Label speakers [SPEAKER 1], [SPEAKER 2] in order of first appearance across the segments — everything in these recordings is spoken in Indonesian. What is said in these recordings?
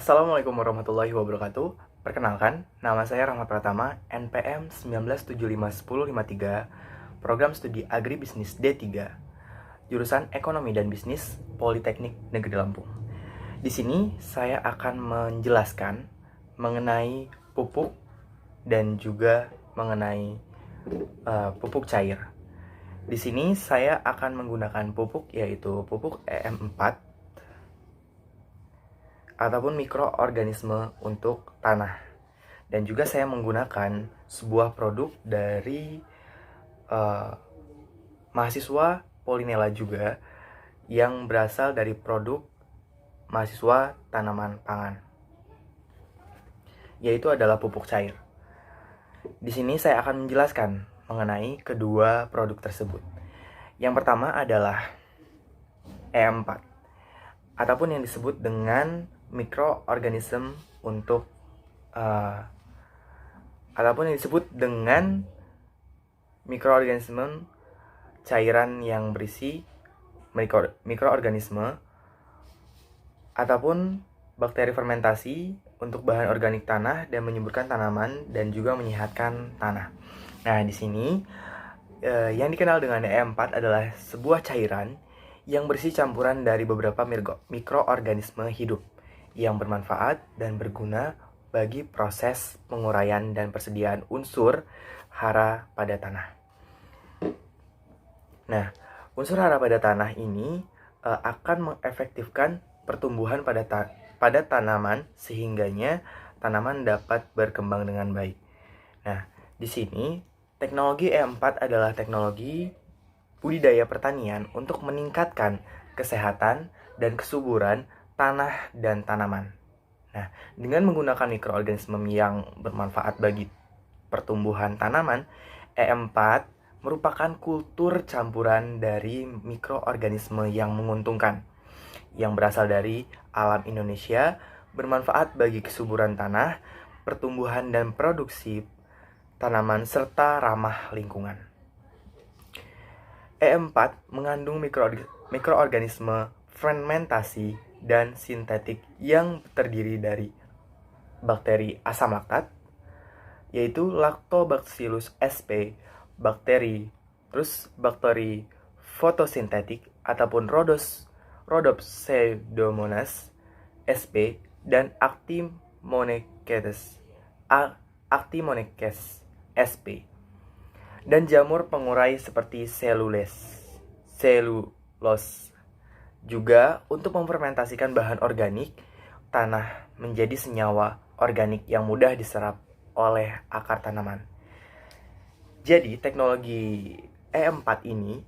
[SPEAKER 1] Assalamualaikum warahmatullahi wabarakatuh. Perkenalkan, nama saya Rahmat Pratama, NPM 19751053, Program Studi Agribisnis D3, jurusan Ekonomi dan Bisnis, Politeknik Negeri Lampung. Di sini saya akan menjelaskan mengenai pupuk dan juga mengenai pupuk cair. Di sini saya akan menggunakan pupuk yaitu pupuk EM4 ataupun mikroorganisme untuk tanah. Dan juga saya menggunakan sebuah produk dari mahasiswa Polinela juga yang berasal dari produk mahasiswa tanaman pangan, yaitu adalah pupuk cair. Di sini saya akan menjelaskan mengenai kedua produk tersebut. Yang pertama adalah EM4 ataupun yang disebut dengan mikroorganisme untuk ataupun yang disebut dengan mikroorganisme cairan yang berisi mikroorganisme ataupun bakteri fermentasi untuk bahan organik tanah dan menyuburkan tanaman dan juga menyehatkan tanah. Nah, di sini yang dikenal dengan E4 adalah sebuah cairan yang berisi campuran dari beberapa mikroorganisme hidup yang bermanfaat dan berguna bagi proses penguraian dan persediaan unsur hara pada tanah. Nah, unsur hara pada tanah ini akan mengefektifkan pertumbuhan pada tanaman sehingganya tanaman dapat berkembang dengan baik. Nah, di sini teknologi E4 adalah teknologi budidaya pertanian untuk meningkatkan kesehatan dan kesuburan tanah dan tanaman. Nah, dengan menggunakan mikroorganisme yang bermanfaat bagi pertumbuhan tanaman, E4 merupakan kultur campuran dari mikroorganisme yang menguntungkan, yang berasal dari alam Indonesia, bermanfaat bagi kesuburan tanah, pertumbuhan dan produksi tanaman, serta ramah lingkungan. E4 mengandung mikroorganisme fermentasi dan sintetik yang terdiri dari bakteri asam laktat, yaitu Lactobacillus sp, bakteri fotosintetik ataupun Rhodopseudomonas sp, dan Actinomonaces sp, dan jamur pengurai seperti selulose, juga untuk memfermentasikan bahan organik tanah menjadi senyawa organik yang mudah diserap oleh akar tanaman. Jadi, teknologi E4 ini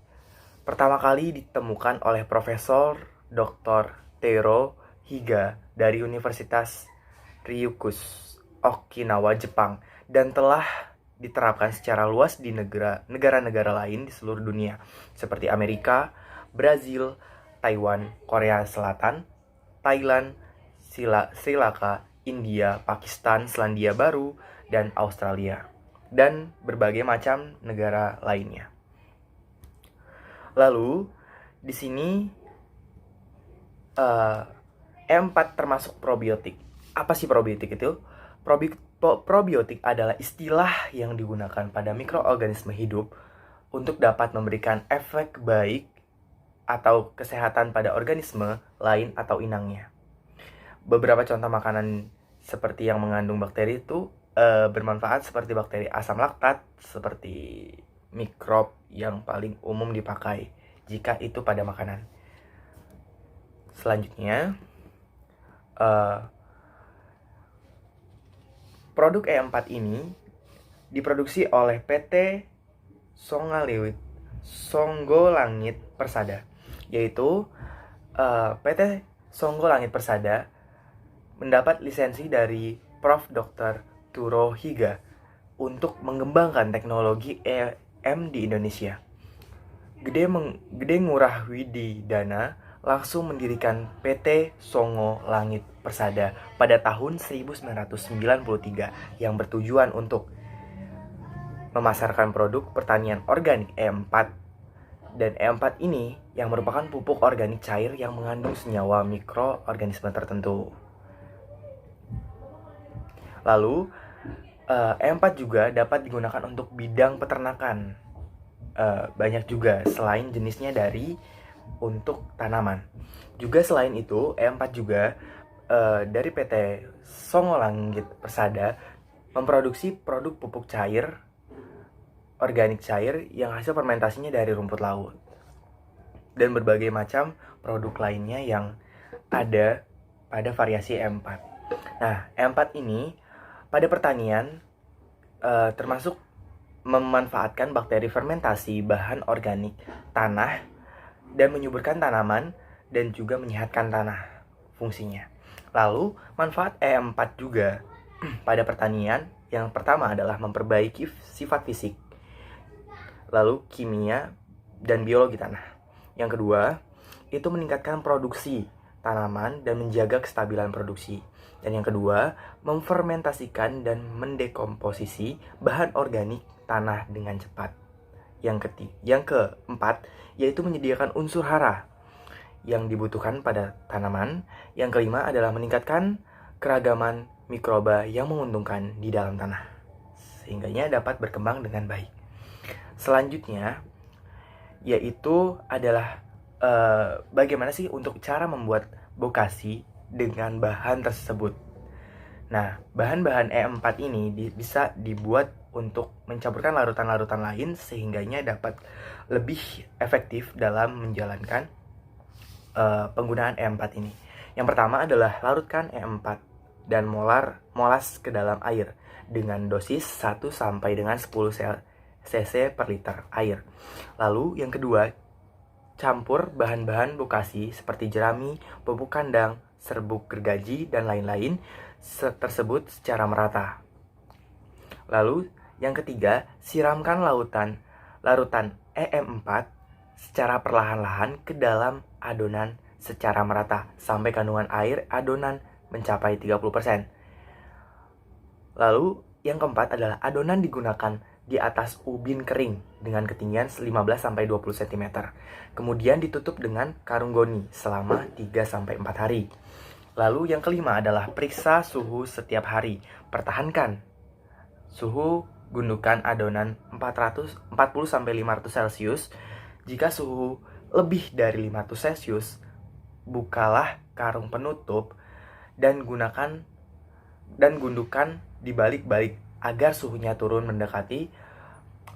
[SPEAKER 1] pertama kali ditemukan oleh Profesor Dr. Teiro Higa dari Universitas Ryukyus, Okinawa, Jepang, dan telah diterapkan secara luas di negara-negara lain di seluruh dunia, seperti Amerika, Brazil, Taiwan, Korea Selatan, Thailand, Sri Lanka, India, Pakistan, Selandia Baru, dan Australia, dan berbagai macam negara lainnya. Lalu, di sini E4 termasuk probiotik. Apa sih probiotik itu? Probiotik adalah istilah yang digunakan pada mikroorganisme hidup untuk dapat memberikan efek baik atau kesehatan pada organisme lain atau inangnya. Beberapa contoh makanan seperti yang mengandung bakteri itu bermanfaat seperti bakteri asam laktat, seperti mikrob yang paling umum dipakai jika itu pada makanan. Selanjutnya, produk E4 ini diproduksi oleh PT Songgolangit Persada, yaitu PT Songgolangit Persada mendapat lisensi dari Prof. Dr. Turo Higa untuk mengembangkan teknologi EM di Indonesia. Gede Ngurah Wididana langsung mendirikan PT Songo Langit Persada pada tahun 1993 yang bertujuan untuk memasarkan produk pertanian organik E4. Dan E4 ini yang merupakan pupuk organik cair yang mengandung senyawa mikroorganisme tertentu. Lalu E4 juga dapat digunakan untuk bidang peternakan. Banyak juga selain jenisnya untuk tanaman. Juga selain itu, E4 juga dari PT Songolangit Persada memproduksi produk pupuk cair, organik cair yang hasil fermentasinya dari rumput laut. Dan berbagai macam produk lainnya yang ada pada variasi E4. Nah, E4 ini pada pertanian termasuk memanfaatkan bakteri fermentasi bahan organik tanah dan menyuburkan tanaman dan juga menyehatkan tanah fungsinya. Lalu, manfaat E4 juga pada pertanian yang pertama adalah memperbaiki sifat fisik, lalu kimia dan biologi tanah. Yang kedua, itu meningkatkan produksi tanaman dan menjaga kestabilan produksi. Dan yang kedua, memfermentasikan dan mendekomposisi bahan organik tanah dengan cepat. Yang keempat, yaitu menyediakan unsur hara yang dibutuhkan pada tanaman. Yang kelima adalah meningkatkan keragaman mikroba yang menguntungkan di dalam tanah, sehingganya dapat berkembang dengan baik. Selanjutnya, yaitu adalah bagaimana sih untuk cara membuat bokasi dengan bahan tersebut. Nah, bahan-bahan E4 ini bisa dibuat untuk mencampurkan larutan-larutan lain sehingganya dapat lebih efektif dalam menjalankan penggunaan E4 ini. Yang pertama adalah larutkan E4 dan molas ke dalam air dengan dosis 1 sampai dengan 10 cc per liter air. Lalu yang kedua, campur bahan-bahan bokasi seperti jerami, pupuk kandang, serbuk gergaji, dan lain-lain tersebut secara merata. Lalu yang ketiga, siramkan larutan EM4 secara perlahan-lahan ke dalam adonan secara merata sampai kandungan air adonan mencapai 30%. Lalu yang keempat adalah adonan digunakan di atas ubin kering dengan ketinggian 15-20 cm. Kemudian ditutup dengan karung goni selama 3-4 hari. Lalu yang kelima adalah periksa suhu setiap hari. Pertahankan suhu gundukan adonan 40-500 Celcius. Jika suhu lebih dari 500 Celcius, bukalah karung penutup dan gundukan dibalik-balik agar suhunya turun mendekati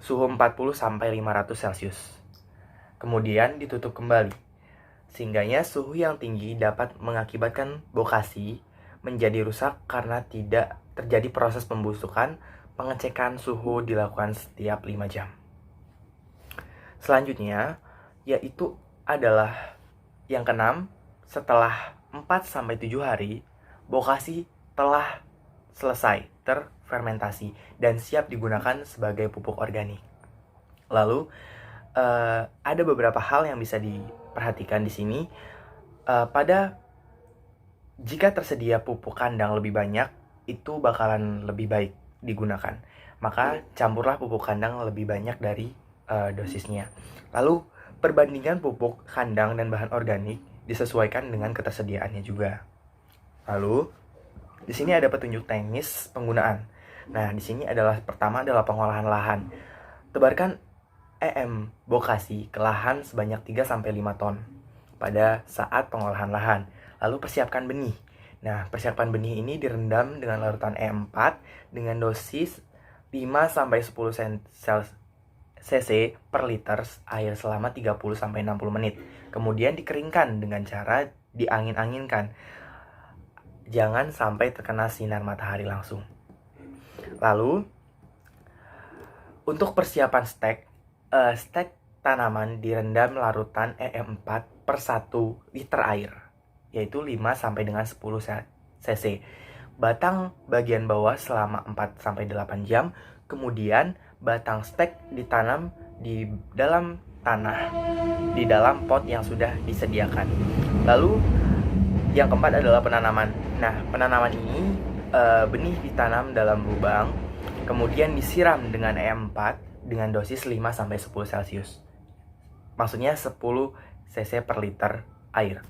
[SPEAKER 1] suhu 40-500 Celcius. Kemudian ditutup kembali. Sehingganya suhu yang tinggi dapat mengakibatkan bokasi menjadi rusak karena tidak terjadi proses pembusukan. Pengecekan suhu dilakukan setiap 5 jam. Selanjutnya, yaitu adalah yang keenam, setelah 4-7 hari, bokasi telah selesai terfermentasi dan siap digunakan sebagai pupuk organik. Lalu, ada beberapa hal yang bisa diperhatikan di sini. Jika tersedia pupuk kandang lebih banyak, itu bakalan lebih baik digunakan. Maka campurlah pupuk kandang lebih banyak dari dosisnya. Lalu perbandingan pupuk kandang dan bahan organik disesuaikan dengan ketersediaannya juga. Lalu di sini ada petunjuk teknis penggunaan. Nah, di sini pertama adalah pengolahan lahan. Tebarkan EM bokasi ke lahan sebanyak 3-5 ton pada saat pengolahan lahan. Lalu persiapkan benih. Nah, persiapan benih ini direndam dengan larutan E4 dengan dosis 5-10 cc per liter air selama 30-60 menit. Kemudian dikeringkan dengan cara diangin-anginkan. Jangan sampai terkena sinar matahari langsung. Lalu, untuk persiapan stek tanaman direndam larutan EM4 per 1 liter air, yaitu 5-10 cc. Batang bagian bawah selama 4-8 jam. Kemudian batang stek ditanam di dalam tanah, di dalam pot yang sudah disediakan. Lalu yang keempat adalah penanaman. Nah, penanaman ini benih ditanam dalam lubang, kemudian disiram dengan E4 dengan dosis 5-10 Celcius. Maksudnya 10 cc per liter air.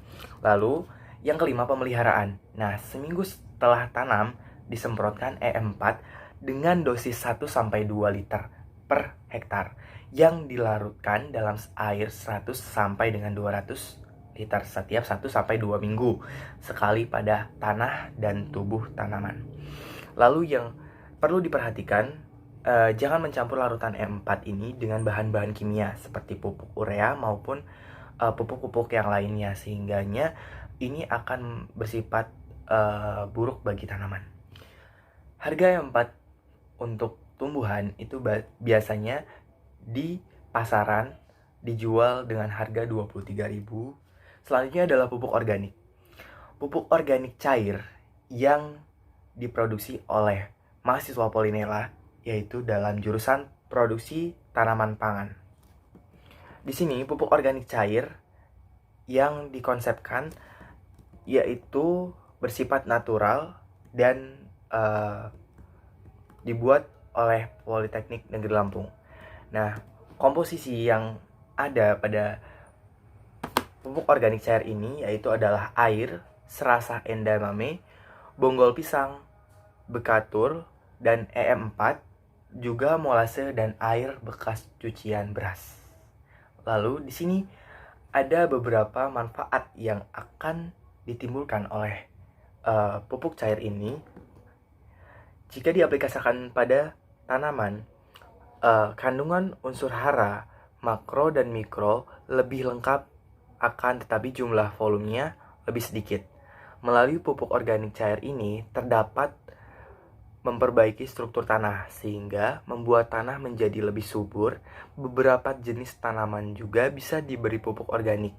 [SPEAKER 1] Lalu yang kelima, pemeliharaan. Nah, seminggu setelah tanam, disemprotkan E4 dengan dosis 1-2 liter per hektar yang dilarutkan dalam air 100 sampai dengan 200 liter setiap 1-2 minggu sekali pada tanah dan tubuh tanaman. Lalu yang perlu diperhatikan, jangan mencampur larutan E4 ini dengan bahan-bahan kimia seperti pupuk urea maupun pupuk-pupuk yang lainnya, sehingganya ini akan bersifat buruk bagi tanaman. Harga E4 untuk tumbuhan itu biasanya di pasaran dijual dengan harga 23.000. Selanjutnya adalah pupuk organik. Pupuk organik cair yang diproduksi oleh mahasiswa Polinela, yaitu dalam jurusan produksi tanaman pangan. Di sini pupuk organik cair yang dikonsepkan yaitu bersifat natural dan dibuat oleh Politeknik Negeri Lampung. Nah, komposisi yang ada pada pupuk organik cair ini yaitu adalah air, serasa edamame, bonggol pisang, bekatur, dan E4, juga molase dan air bekas cucian beras. Lalu di sini ada beberapa manfaat yang akan ditimbulkan oleh pupuk cair ini. Jika diaplikasikan pada tanaman, kandungan unsur hara, makro dan mikro lebih lengkap, akan tetapi jumlah volumenya lebih sedikit. Melalui pupuk organik cair ini terdapat memperbaiki struktur tanah sehingga membuat tanah menjadi lebih subur. Beberapa jenis tanaman juga bisa diberi pupuk organik,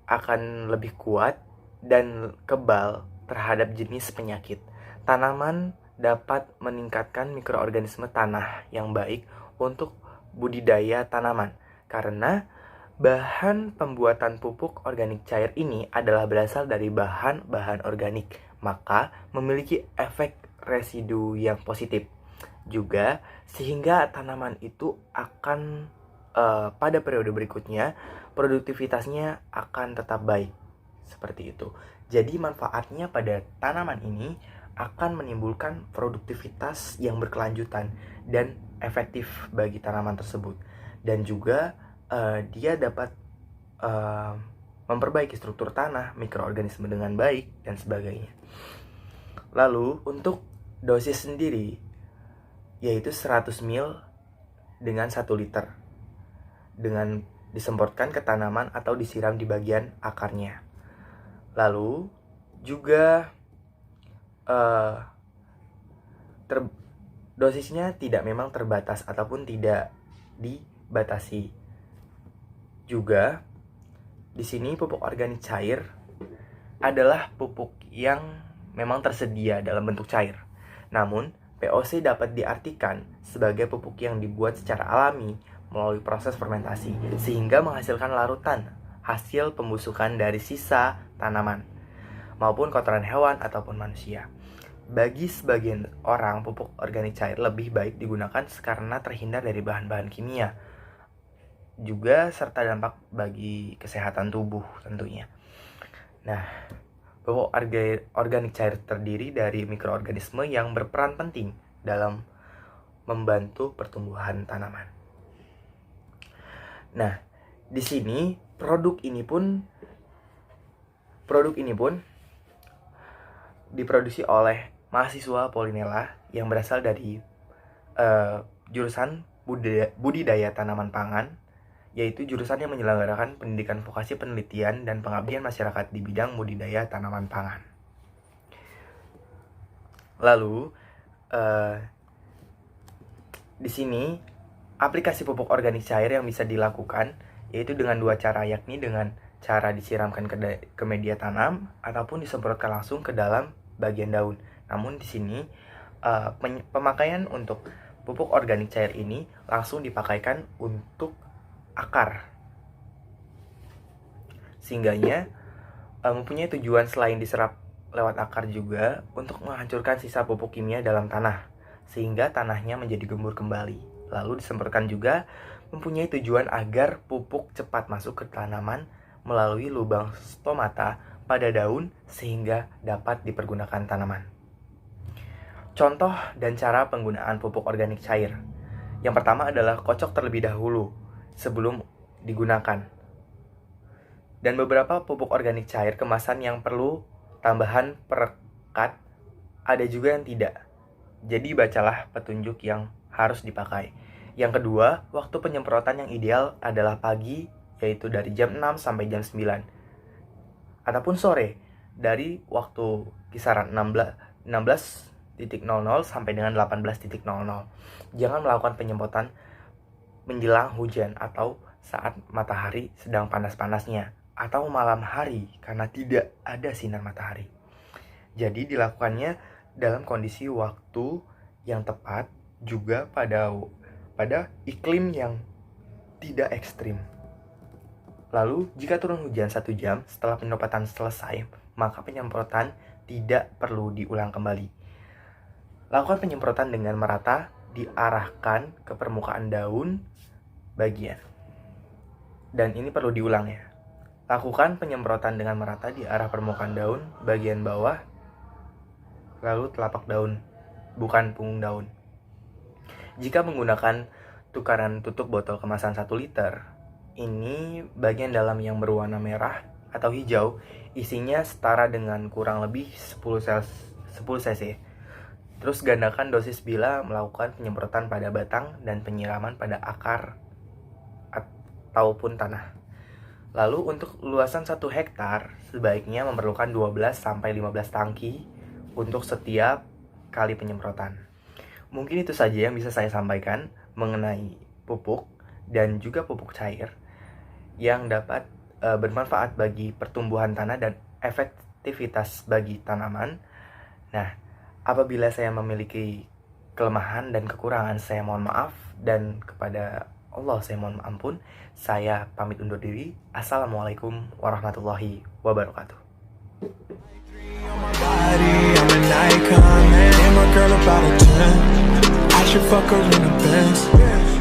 [SPEAKER 1] akan lebih kuat dan kebal terhadap jenis penyakit. Tanaman dapat meningkatkan mikroorganisme tanah yang baik untuk budidaya tanaman, karena bahan pembuatan pupuk organik cair ini adalah berasal dari bahan-bahan organik, maka memiliki efek residu yang positif juga, sehingga tanaman itu akan pada periode berikutnya produktivitasnya akan tetap baik. Seperti itu. Jadi manfaatnya pada tanaman ini akan menimbulkan produktivitas yang berkelanjutan dan efektif bagi tanaman tersebut. Dan juga dia dapat memperbaiki struktur tanah, mikroorganisme dengan baik, dan sebagainya. Lalu untuk dosis sendiri yaitu 100 ml dengan 1 liter dengan disemprotkan ke tanaman atau disiram di bagian akarnya. Lalu juga dosisnya tidak memang terbatas ataupun tidak dibatasi. Juga di sini pupuk organik cair adalah pupuk yang memang tersedia dalam bentuk cair. Namun, POC dapat diartikan sebagai pupuk yang dibuat secara alami melalui proses fermentasi sehingga menghasilkan larutan hasil pembusukan dari sisa tanaman maupun kotoran hewan ataupun manusia. Bagi sebagian orang, pupuk organik cair lebih baik digunakan karena terhindar dari bahan-bahan kimia, juga serta dampak bagi kesehatan tubuh tentunya. Nah, pupuk organik cair terdiri dari mikroorganisme yang berperan penting dalam membantu pertumbuhan tanaman. Nah, di sini produk ini pun diproduksi oleh mahasiswa Polinela yang berasal dari jurusan budidaya tanaman pangan, yaitu jurusan yang menyelenggarakan pendidikan vokasi penelitian dan pengabdian masyarakat di bidang budidaya tanaman pangan. Lalu di sini aplikasi pupuk organik cair yang bisa dilakukan yaitu dengan 2 cara, yakni dengan cara disiramkan ke media tanam ataupun disemprotkan langsung ke dalam bagian daun. Namun di sini pemakaian untuk pupuk organik cair ini langsung dipakaikan untuk akar, sehingganya mempunyai tujuan selain diserap lewat akar juga untuk menghancurkan sisa pupuk kimia dalam tanah sehingga tanahnya menjadi gembur kembali. Lalu disemprotkan juga mempunyai tujuan agar pupuk cepat masuk ke tanaman melalui lubang stomata pada daun sehingga dapat dipergunakan tanaman. Contoh dan cara penggunaan pupuk organik cair. Yang pertama adalah kocok terlebih dahulu sebelum digunakan. Dan beberapa pupuk organik cair kemasan yang perlu tambahan perekat, ada juga yang tidak. Jadi bacalah petunjuk yang harus dipakai. Yang kedua, waktu penyemprotan yang ideal adalah pagi, yaitu dari jam 6 sampai jam 9. Ataupun sore, dari waktu kisaran 16.00 sampai dengan 18.00. Jangan melakukan penyemprotan menjelang hujan atau saat matahari sedang panas-panasnya, atau malam hari karena tidak ada sinar matahari. Jadi dilakukannya dalam kondisi waktu yang tepat, juga pada iklim yang tidak ekstrim. Lalu, jika turun hujan 1 jam setelah penyemprotan selesai, maka penyemprotan tidak perlu diulang kembali. Lakukan penyemprotan dengan merata, diarahkan ke permukaan daun bagian. Dan ini perlu diulang ya. Lakukan penyemprotan dengan merata di arah permukaan daun bagian bawah, lalu telapak daun, bukan punggung daun. Jika menggunakan tukaran tutup botol kemasan 1 liter, ini bagian dalam yang berwarna merah atau hijau, isinya setara dengan kurang lebih 10 cc. Terus gandakan dosis bila melakukan penyemprotan pada batang dan penyiraman pada akar ataupun tanah. Lalu untuk luasan 1 hektar, sebaiknya memerlukan 12-15 tangki untuk setiap kali penyemprotan. Mungkin itu saja yang bisa saya sampaikan mengenai pupuk dan juga pupuk cair yang dapat bermanfaat bagi pertumbuhan tanah dan efektivitas bagi tanaman. Nah, apabila saya memiliki kelemahan dan kekurangan, saya mohon maaf, dan kepada Allah saya mohon ampun. Saya pamit undur diri. Assalamualaikum warahmatullahi wabarakatuh. I should fuck her in a Benz.